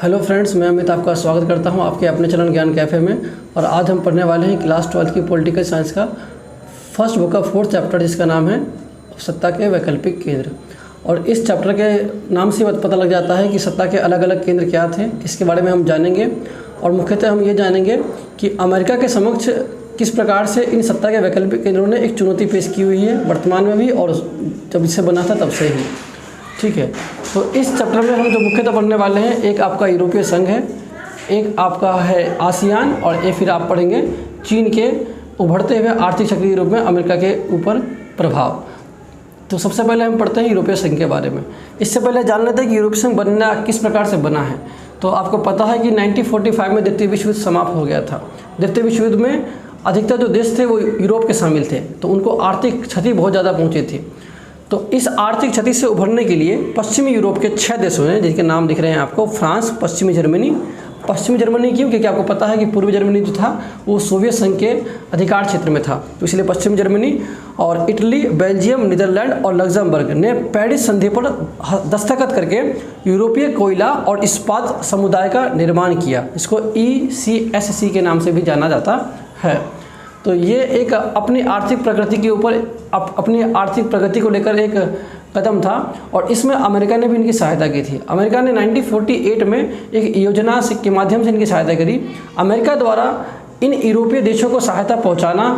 Hello friends, मैं अमित आपका स्वागत करता हूं आपके अपने चैनल ज्ञान कैफ़े में। और आज हम पढ़ने वाले हैं क्लास 12 की पॉलिटिकल साइंस का फर्स्ट बुक का 4th चैप्टर, जिसका नाम है सत्ता के वैकल्पिक केंद्र। और इस चैप्टर के नाम से पता लग जाता है कि सत्ता के अलग अलग केंद्र क्या थे, इसके बारे में हम जानेंगे। और मुख्यतः हम ये जानेंगे कि अमेरिका के समक्ष किस प्रकार से इन सत्ता के वैकल्पिक केंद्रों ने एक चुनौती पेश की हुई है वर्तमान में भी, और जब इसे बना था तब से ही। ठीक है, तो इस चैप्टर में हम जो मुख्यतः पढ़ने वाले हैं, एक आपका यूरोपीय संघ है, एक आपका है आसियान, और एक फिर आप पढ़ेंगे चीन के उभरते हुए आर्थिक शक्ति के रूप में अमेरिका के ऊपर प्रभाव। तो सबसे पहले हम पढ़ते हैं यूरोपीय संघ के बारे में। इससे पहले जान लेते हैं कि यूरोपीय संघ बनना किस प्रकार से बना है। तो आपको पता है कि 1945 में द्वितीय विश्व युद्ध समाप्त हो गया था। द्वितीय विश्व युद्ध में अधिकतर जो देश थे वो यूरोप के शामिल थे, तो उनको आर्थिक क्षति बहुत ज़्यादा पहुँची थी। तो इस आर्थिक क्षति से उभरने के लिए पश्चिमी यूरोप के 6 देशों ने, जिनके नाम दिख रहे हैं आपको, फ्रांस, पश्चिमी जर्मनी क्यों? क्योंकि आपको पता है कि पूर्वी जर्मनी जो था वो सोवियत संघ के अधिकार क्षेत्र में था, तो इसलिए पश्चिमी जर्मनी, और इटली, बेल्जियम, नीदरलैंड और लग्जमबर्ग ने पेरिस संधि पर दस्तखत करके यूरोपीय कोयला और इस्पात समुदाय का निर्माण किया। इसको ECSC के नाम से भी जाना जाता है। तो ये एक अपनी आर्थिक प्रगति के ऊपर अपनी आर्थिक प्रगति को लेकर एक कदम था, और इसमें अमेरिका ने भी इनकी सहायता की थी। अमेरिका ने 1948 में एक योजना के माध्यम से इनकी सहायता करी। अमेरिका द्वारा इन यूरोपीय देशों को सहायता पहुंचाना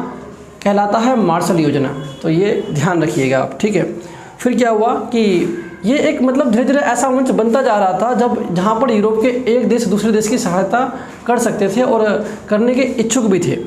कहलाता है मार्शल योजना। तो ये ध्यान रखिएगा आप, ठीक है। फिर क्या हुआ कि ये एक धीरे धीरे ऐसा मंच बनता जा रहा था जहाँ पर यूरोप के एक देश दूसरे देश की सहायता कर सकते थे और करने के इच्छुक भी थे।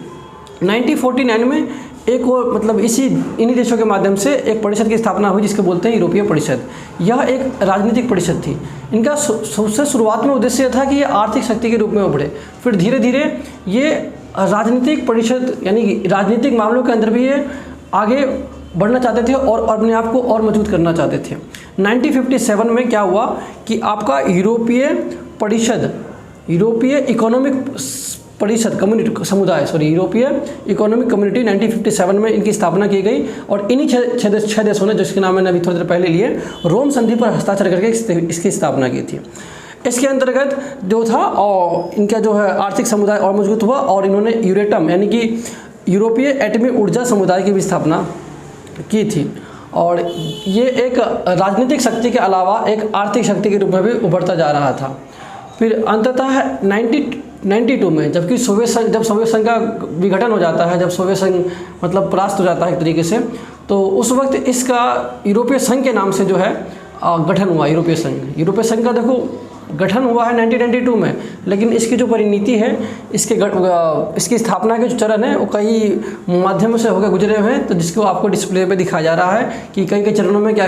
1949 में एक और इन्हीं देशों के माध्यम से एक परिषद की स्थापना हुई, जिसको बोलते हैं यूरोपीय परिषद। यह एक राजनीतिक परिषद थी। इनका सबसे शुरुआत में उद्देश्य था कि ये आर्थिक शक्ति के रूप में उभरे। फिर धीरे धीरे ये राजनीतिक परिषद यानी कि राजनीतिक मामलों के अंदर भी ये आगे बढ़ना चाहते थे और अपने आप को और मजबूत करना चाहते थे। 1957 में क्या हुआ कि आपका यूरोपीय परिषद, यूरोपीय इकोनॉमिक परिषद यूरोपीय इकोनॉमिक कम्युनिटी 1957 में इनकी स्थापना की गई। और इन्हीं छह देशों ने, जिसके नाम मैंने अभी थोड़ी देर पहले लिए, रोम संधि पर हस्ताक्षर करके इसकी स्थापना की थी। इसके अंतर्गत जो था और इनका जो है आर्थिक समुदाय और मजबूत हुआ, और इन्होंने यूरेटम यानी कि यूरोपीय एटमी ऊर्जा समुदाय की भी स्थापना की थी। और ये एक राजनीतिक शक्ति के अलावा एक आर्थिक शक्ति के रूप में भी उभरता जा रहा था। फिर अंततः 1992 में जब सोवियत संघ का विघटन हो जाता है, जब सोवियत संघ परास्त हो जाता है एक तरीके से, तो उस वक्त इसका यूरोपीय संघ के नाम से जो है गठन हुआ। यूरोपीय संघ का देखो गठन हुआ है 1992 में, लेकिन इसकी जो परिणति है, इसकी स्थापना के जो चरण है वो कई माध्यमों से होकर गुजरे हुए हैं। तो जिसको आपको डिस्प्ले पे दिखाया जा रहा है कि कई चरणों में क्या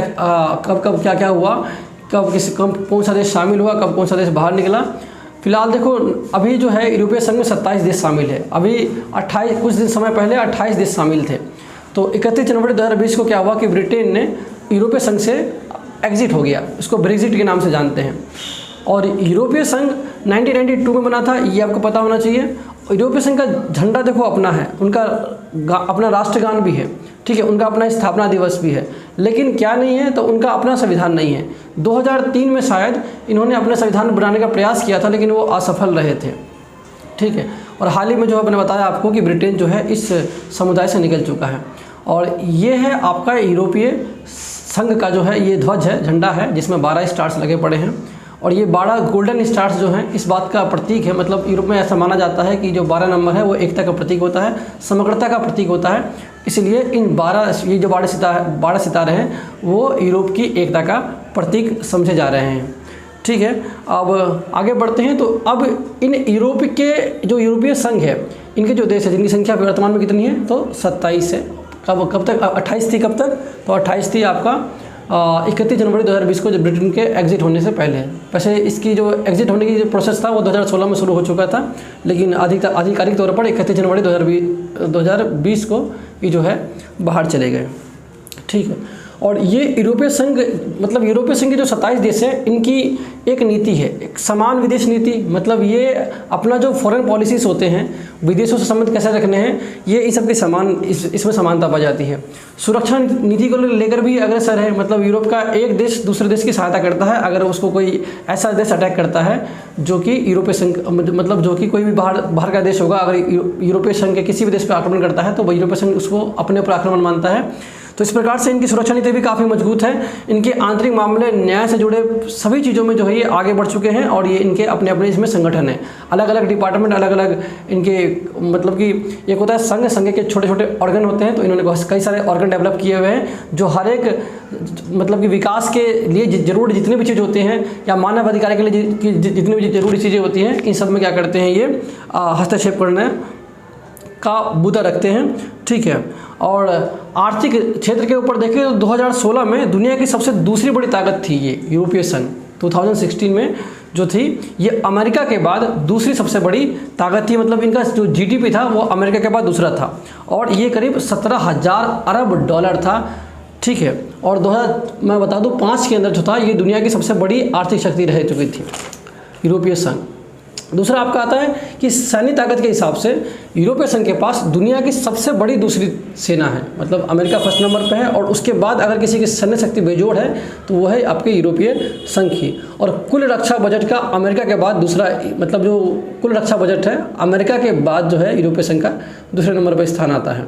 कब क्या हुआ, कौन सा देश शामिल हुआ, कब कौन सा देश बाहर निकला। फिलहाल देखो अभी जो है यूरोपीय संघ में 27 देश शामिल है। अभी 28 कुछ दिन समय पहले 28 देश शामिल थे। तो 31 जनवरी 2020 को क्या हुआ कि ब्रिटेन ने यूरोपीय संघ से एग्जिट हो गया। इसको ब्रेग्जिट के नाम से जानते हैं। और यूरोपीय संघ 1992 में बना था, ये आपको पता होना चाहिए। यूरोपीय संघ का झंडा देखो अपना है, उनका अपना राष्ट्रगान भी है, ठीक है, उनका अपना स्थापना दिवस भी है, लेकिन क्या नहीं है, तो उनका अपना संविधान नहीं है। 2003 में शायद इन्होंने अपना संविधान बनाने का प्रयास किया था, लेकिन वो असफल रहे थे, ठीक है। और हाल ही में जो मैंने बताया आपको कि ब्रिटेन जो है इस समुदाय से निकल चुका है। और ये है आपका यूरोपीय संघ का जो है ये ध्वज है, झंडा है, जिसमें 12 स्टार्स लगे पड़े हैं। और ये 12 गोल्डन स्टार्स जो हैं इस बात का प्रतीक है। यूरोप में ऐसा माना जाता है कि जो 12 नंबर है वो एकता का प्रतीक होता है, समग्रता का प्रतीक होता है। इसलिए इन 12 सितारे हैं वो यूरोप की एकता का प्रतीक समझे जा रहे हैं, ठीक है। अब आगे बढ़ते हैं। तो अब इन यूरोप के जो यूरोपीय संघ है, इनके जो देश है जिनकी संख्या वर्तमान में कितनी है, तो 27 है। कब तक 28 थी, कब तक, तो 28 थी आपका 31 जनवरी 2020 को, जब ब्रिटेन के एग्जिट होने से पहले। वैसे इसकी जो एग्जिट होने की जो प्रोसेस था वो 2016 में शुरू हो चुका था, लेकिन आधिकारिक तौर पर 31 जनवरी 2020 को ये जो है बाहर चले गए, ठीक है। और ये यूरोपीय संघ मतलब यूरोपीय संघ के जो 27 देश हैं इनकी एक नीति है, एक समान विदेश नीति। मतलब ये अपना जो फॉरेन पॉलिसीज़ होते हैं, विदेशों से संबंध कैसे रखने हैं, ये इन सब की इसमें समानता पाई जाती है। सुरक्षा नीति को लेकर भी अग्रसर है। मतलब यूरोप का एक देश दूसरे देश की सहायता करता है अगर उसको कोई ऐसा देश अटैक करता है जो कि यूरोपीय संघ मतलब जो कि कोई भी बाहर का देश होगा, अगर यूरोपीय संघ के किसी भी देश पर आक्रमण करता है तो वह यूरोपीय संघ उसको अपने ऊपर आक्रमण मानता है। तो इस प्रकार से इनकी सुरक्षा नीति भी काफ़ी मजबूत है। इनके आंतरिक मामले, न्याय से जुड़े सभी चीज़ों में जो है ये आगे बढ़ चुके हैं और ये इनके अपने अपने इसमें संगठन है, अलग अलग डिपार्टमेंट, अलग अलग इनके मतलब कि एक होता है संघ के छोटे छोटे ऑर्गन होते हैं। तो इन्होंने कई सारे ऑर्गन डेवलप किए हुए हैं जो हर एक मतलब कि विकास के लिए जरूरी जितनी भी चीज़ होती हैं या मानव अधिकार के लिए जितनी भी जरूरी चीज़ें होती हैं, इन सब में क्या करते हैं ये हस्तक्षेप करने का मुद्दा रखते हैं। ठीक है। और आर्थिक क्षेत्र के ऊपर देखें तो 2016 में दुनिया की सबसे दूसरी बड़ी ताकत थी ये यूरोपीय संघ। 2016 में जो थी ये अमेरिका के बाद दूसरी सबसे बड़ी ताकत थी। मतलब इनका जो जीडीपी था वो अमेरिका के बाद दूसरा था और ये करीब 17,000 अरब डॉलर था। ठीक है। और मैं बता दूं 5 के अंदर जो था ये दुनिया की सबसे बड़ी आर्थिक शक्ति रह चुकी थी यूरोपीय संघ। दूसरा आपका आता है कि सैन्य ताकत के हिसाब से यूरोपीय संघ के पास दुनिया की सबसे बड़ी दूसरी सेना है। मतलब अमेरिका फर्स्ट नंबर पे है और उसके बाद अगर किसी की सैन्य शक्ति बेजोड़ है तो वो है आपके यूरोपीय संघ की। और कुल रक्षा बजट का अमेरिका के बाद दूसरा, मतलब जो कुल रक्षा बजट है अमेरिका के बाद जो है यूरोपीय संघ का दूसरे नंबर पर स्थान आता है।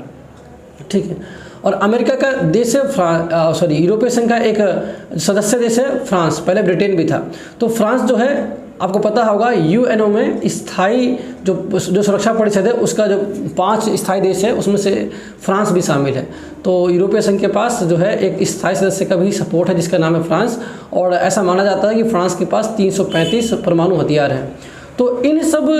ठीक है। और अमेरिका का देश है यूरोपीय संघ का एक सदस्य देश है फ्रांस, पहले ब्रिटेन भी था। तो फ्रांस जो है आपको पता होगा यूएनओ में स्थायी जो सुरक्षा परिषद है उसका जो 5 स्थायी देश है उसमें से फ्रांस भी शामिल है। तो यूरोपीय संघ के पास जो है एक स्थायी सदस्य का भी सपोर्ट है जिसका नाम है फ्रांस। और ऐसा माना जाता है कि फ्रांस के पास 335 परमाणु हथियार हैं। तो इन सब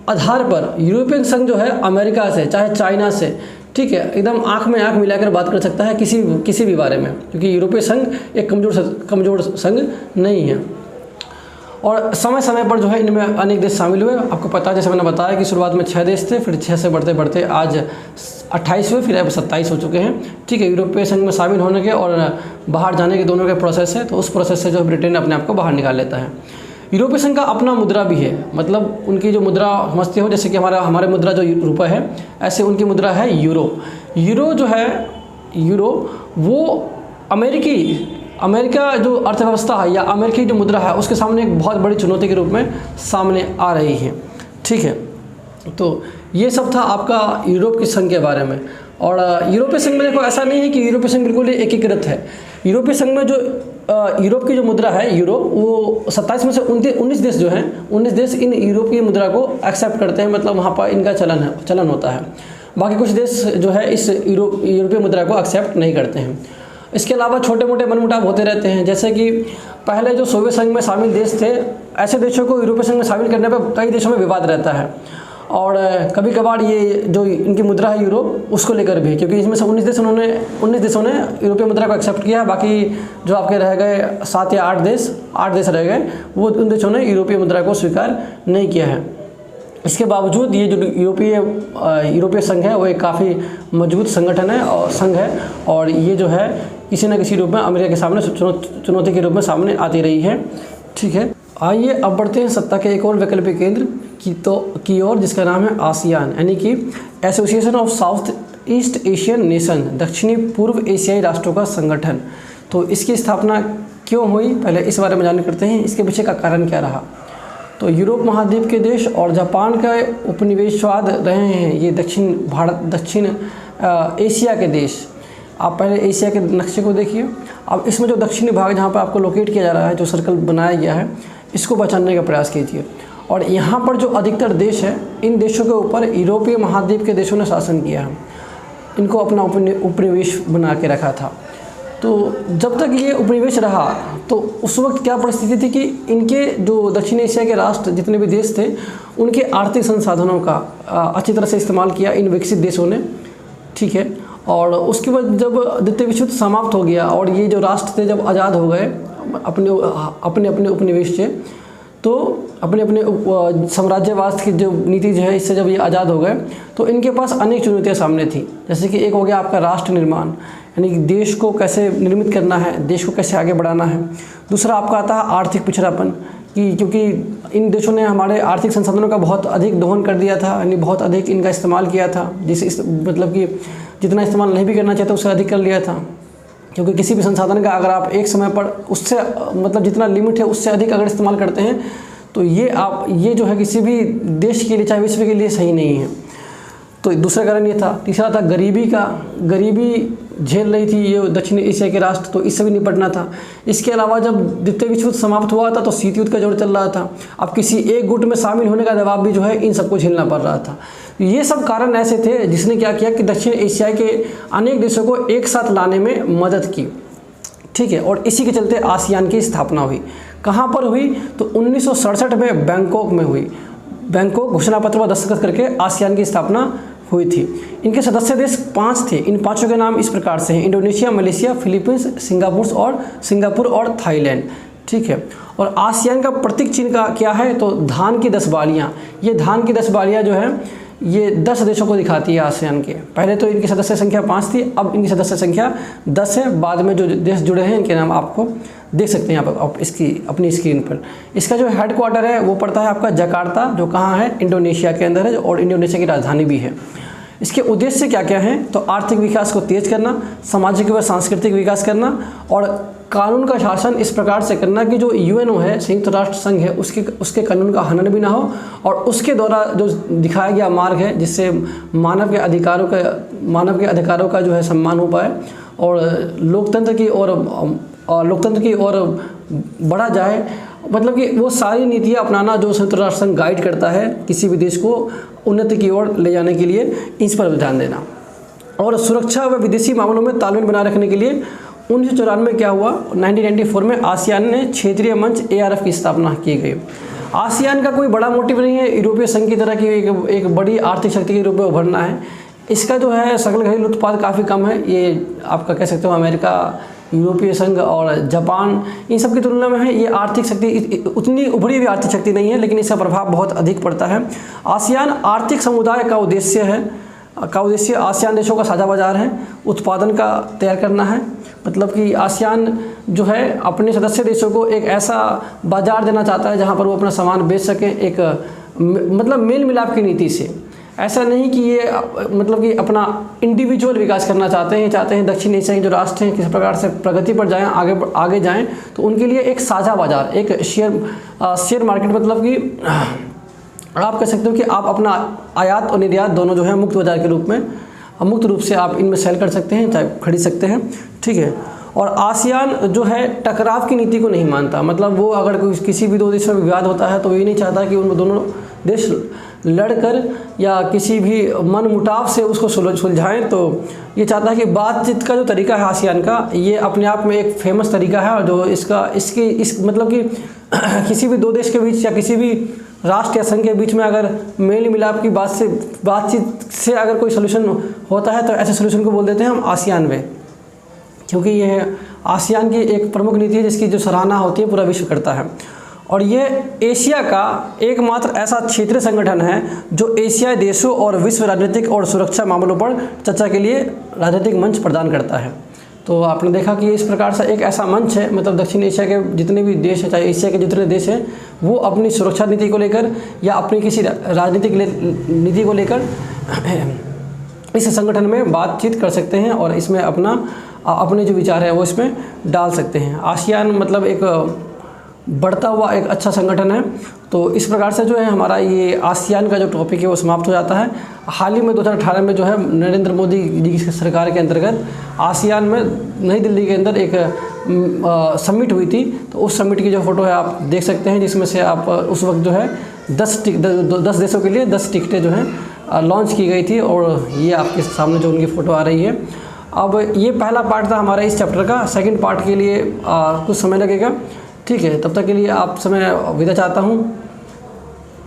आधार पर यूरोपियन संघ जो है अमेरिका से चाहे चाइना से, ठीक है, एकदम आंख में आंख मिलाकर बात कर सकता है किसी भी बारे में, क्योंकि यूरोपीय संघ एक कमजोर संघ नहीं है। और समय समय पर जो है इनमें अनेक देश शामिल हुए। आपको पता है जैसे मैंने बताया कि शुरुआत में 6 देश थे, फिर 6 से बढ़ते बढ़ते आज 28 हुए, फिर अब 27 हो चुके हैं। ठीक है। यूरोपीय संघ में शामिल होने के और बाहर जाने के दोनों के प्रोसेस है। तो उस प्रोसेस से जो ब्रिटेन अपने आप को बाहर निकाल लेता है। यूरोपीय संघ का अपना मुद्रा भी है। मतलब उनकी जो मुद्रा समझते हो जैसे कि हमारे मुद्रा जो रुपये है, ऐसे उनकी मुद्रा है यूरो जो है वो अमेरिका जो अर्थव्यवस्था है या अमेरिकी जो मुद्रा है उसके सामने एक बहुत बड़ी चुनौती के रूप में सामने आ रही है। ठीक है। तो ये सब था आपका यूरोप के संघ के बारे में। और यूरोपीय संघ में देखो ऐसा नहीं है कि यूरोपीय संघ बिल्कुल एकीकृत है। यूरोपीय संघ में जो यूरोप की जो मुद्रा है यूरो, वो 27 में से 19 देश जो हैं 19 देश इन यूरोप की मुद्रा को एक्सेप्ट करते हैं। मतलब वहाँ पर इनका चलन होता है। बाकी कुछ देश जो है इस यूरोपीय मुद्रा को एक्सेप्ट नहीं करते हैं। इसके अलावा छोटे मोटे मनमुटाव होते रहते हैं। जैसे कि पहले जो सोवियत संघ में शामिल देश थे, ऐसे देशों को यूरोपीय संघ में शामिल करने पर कई देशों में विवाद रहता है। और कभी कभार ये जो इनकी मुद्रा है यूरो, उसको लेकर भी, क्योंकि इसमें से 19 देशों ने यूरोपीय मुद्रा को एक्सेप्ट किया है। बाकी जो आपके रह गए 7 या 8 देश रह गए, वो उन देशों ने यूरोपीय मुद्रा को स्वीकार नहीं किया है। इसके बावजूद ये जो यूरोपीय संघ है वो एक काफ़ी मजबूत संगठन है और संघ है। और ये जो है किसी न किसी रूप में अमेरिका के सामने चुनौती के रूप में सामने आती रही है। ठीक है। आइए अब बढ़ते हैं सत्ता के एक और वैकल्पिक केंद्र की ओर, जिसका नाम है आसियान, यानी कि association of south east Asian nation, दक्षिणी पूर्व एशियाई राष्ट्रों का संगठन। तो इसकी स्थापना क्यों हुई, पहले इस बारे में जानकारी करते हैं। इसके पीछे का कारण क्या रहा। तो यूरोप महाद्वीप के देश और जापान का उपनिवेशवाद रहे हैं ये दक्षिण एशिया के देश। आप पहले एशिया के नक्शे को देखिए। अब इसमें जो दक्षिणी भाग जहाँ पर आपको लोकेट किया जा रहा है, जो सर्कल बनाया गया है, इसको पहचानने का प्रयास कीजिए। और यहाँ पर जो अधिकतर देश है, इन देशों के ऊपर यूरोपीय महाद्वीप के देशों ने शासन किया है, इनको अपना उपनिवेश बना के रखा था। तो जब तक ये उपनिवेश रहा तो उस वक्त क्या परिस्थिति थी कि इनके जो दक्षिण एशिया के राष्ट्र जितने भी देश थे, उनके आर्थिक संसाधनों का अच्छी तरह से इस्तेमाल किया इन विकसित देशों ने। ठीक है। और उसके बाद जब द्वितीय विश्व युद्ध समाप्त हो गया और ये जो राष्ट्र थे जब आज़ाद हो गए अपने उपनिवेश से, तो अपने साम्राज्यवाद की जो नीति जो है इससे जब ये आज़ाद हो गए तो इनके पास अनेक चुनौतियाँ सामने थी। जैसे कि एक हो गया आपका राष्ट्र निर्माण, यानी कि देश को कैसे निर्मित करना है, देश को कैसे आगे बढ़ाना है। दूसरा आपका आता है आर्थिक पिछड़ापन, कि क्योंकि इन देशों ने हमारे आर्थिक संसाधनों का बहुत अधिक दोहन कर दिया था, यानी बहुत अधिक इनका इस्तेमाल किया था, जिसे मतलब कि जितना इस्तेमाल नहीं भी करना चाहते उससे अधिक कर लिया था। क्योंकि किसी भी संसाधन का अगर आप एक समय पर उससे मतलब जितना लिमिट है उससे अधिक अगर इस्तेमाल करते हैं तो ये जो है किसी भी देश के लिए, चाहे विश्व के लिए सही नहीं है। तो दूसरा कारण ये था। तीसरा था गरीबी झेल रही थी ये दक्षिण एशिया के राष्ट्र, तो इससे भी निपटना था। इसके अलावा जब द्वितीय विश्व युद्ध समाप्त हुआ था तो शीत युद्ध का जोर चल रहा था। अब किसी एक गुट में शामिल होने का दबाव भी जो है इन सबको झेलना पड़ रहा था। ये सब कारण ऐसे थे जिसने क्या किया कि दक्षिण एशिया के अनेक देशों को एक साथ लाने में मदद की, ठीक है। और इसी के चलते आसियान की स्थापना हुई। कहाँ पर हुई? तो 1967 में बैंकॉक में हुई। बैंकॉक घोषणा पत्र पर दस्तखत करके आसियान की स्थापना हुई थी। इनके सदस्य देश 5 थे। इन 5 के नाम इस प्रकार से हैं: इंडोनेशिया, मलेशिया, फिलीपींस, सिंगापुर और थाईलैंड, ठीक है। और आसियान का प्रतीक चिन्ह का क्या है? तो धान की 10 बालियाँ। ये धान की 10 बालियाँ जो है ये 10 देशों को दिखाती है आसियान के। पहले तो इनकी सदस्य संख्या 5 थी, अब इनकी सदस्य संख्या 10 है। बाद में जो देश जुड़े हैं इनके नाम आपको देख सकते हैं यहाँ पर आप इसकी अपनी स्क्रीन पर। इसका जो हेडक्वार्टर है वो पड़ता है आपका जकार्ता, जो कहाँ है? इंडोनेशिया के अंदर है, और इंडोनेशिया की राजधानी भी है। इसके उद्देश्य क्या क्या हैं? तो आर्थिक विकास को तेज करना, सामाजिक व सांस्कृतिक विकास करना, और कानून का शासन इस प्रकार से करना कि जो यूएनओ है, संयुक्त राष्ट्र संघ है, उसके कानून का हनन भी ना हो, और उसके द्वारा जो दिखाया गया मार्ग है जिससे मानव के अधिकारों का जो है सम्मान हो पाए, और लोकतंत्र की ओर बढ़ा जाए। मतलब कि वो सारी नीतियाँ अपनाना जो संयुक्त राष्ट्र संघ गाइड करता है किसी भी देश को उन्नति की ओर ले जाने के लिए, इस पर ध्यान देना। और सुरक्षा व विदेशी मामलों में तालमेल बनाए रखने के लिए 1994 में क्या हुआ? 1994 में आसियान ने क्षेत्रीय मंच ARF की स्थापना की गई। आसियान का कोई बड़ा मोटिव नहीं है यूरोपीय संघ की तरह की एक बड़ी आर्थिक शक्ति के रूप में उभरना है। इसका जो है सकल घरेलू उत्पाद काफ़ी कम है। ये आपका कह सकते हो अमेरिका, यूरोपीय संघ और जापान, इन सब की तुलना में है ये आर्थिक शक्ति उतनी उभरी हुई आर्थिक शक्ति नहीं है, लेकिन इसका प्रभाव बहुत अधिक पड़ता है। आसियान आर्थिक समुदाय का उद्देश्य आसियान देशों का साझा बाजार है, उत्पादन का तैयार करना है। मतलब कि आसियान जो है अपने सदस्य देशों को एक ऐसा बाजार देना चाहता है जहाँ पर वो अपना सामान बेच सकें, एक मतलब मेल मिलाप की नीति से। ऐसा नहीं कि ये मतलब कि अपना इंडिविजुअल विकास करना चाहते हैं दक्षिण एशिया के जो राष्ट्र हैं किस प्रकार से प्रगति पर जाएं, आगे जाएं, तो उनके लिए एक साझा बाजार, एक शेयर मार्केट, मतलब कि आप कह सकते हो कि आप अपना आयात और निर्यात दोनों जो है मुक्त बाजार के रूप में, मुक्त रूप से आप इनमें सेल कर सकते हैं, चाहे खरीद सकते हैं, ठीक है। और आसियान जो है टकराव की नीति को नहीं मानता। मतलब वो अगर किसी भी 2 देशों में विवाद होता है तो ये नहीं चाहता कि उन दोनों देश लड़कर या किसी भी मनमुटाव से उसको सुलझाएं। तो ये चाहता है कि बातचीत का जो तरीका है आसियान का, ये अपने आप में एक फेमस तरीका है, और जो इस मतलब कि किसी भी 2 देश के बीच या किसी भी राष्ट्र या संघ के बीच में अगर मेल मिलाप की बातचीत से अगर कोई सोल्यूशन होता है तो ऐसे सोल्यूशन को बोल देते हैं हम आसियान वे, क्योंकि यह आसियान की एक प्रमुख नीति है जिसकी जो सराहना होती है पूरा विश्व करता है। और ये एशिया का एकमात्र ऐसा क्षेत्रीय संगठन है जो एशियाई देशों और विश्व राजनीतिक और सुरक्षा मामलों पर चर्चा के लिए राजनीतिक मंच प्रदान करता है। तो आपने देखा कि इस प्रकार से एक ऐसा मंच है, मतलब दक्षिण एशिया के जितने भी देश हैं, चाहे एशिया के जितने देश हैं, वो अपनी सुरक्षा नीति को लेकर या अपनी किसी राजनीतिक नीति को लेकर इस संगठन में बातचीत कर सकते हैं और इसमें अपने जो विचार है वो इसमें डाल सकते हैं। आसियान मतलब एक बढ़ता हुआ एक अच्छा संगठन है। तो इस प्रकार से जो है हमारा ये आसियान का जो टॉपिक है वो समाप्त हो जाता है। हाल ही में 2018 में जो है नरेंद्र मोदी जी की सरकार के अंतर्गत आसियान में नई दिल्ली के अंदर एक समिट हुई थी। तो उस समिट की जो फ़ोटो है आप देख सकते हैं, जिसमें से आप उस वक्त जो है 10 देशों के लिए 10 टिकटें जो हैं लॉन्च की गई थी, और ये आपके सामने जो उनकी फ़ोटो आ रही है। अब ये पहला पार्ट था हमारा इस चैप्टर का। सेकंड पार्ट के लिए कुछ समय लगेगा, ठीक है। तब तक के लिए आप समय विदा चाहता हूँ।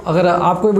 अगर आपको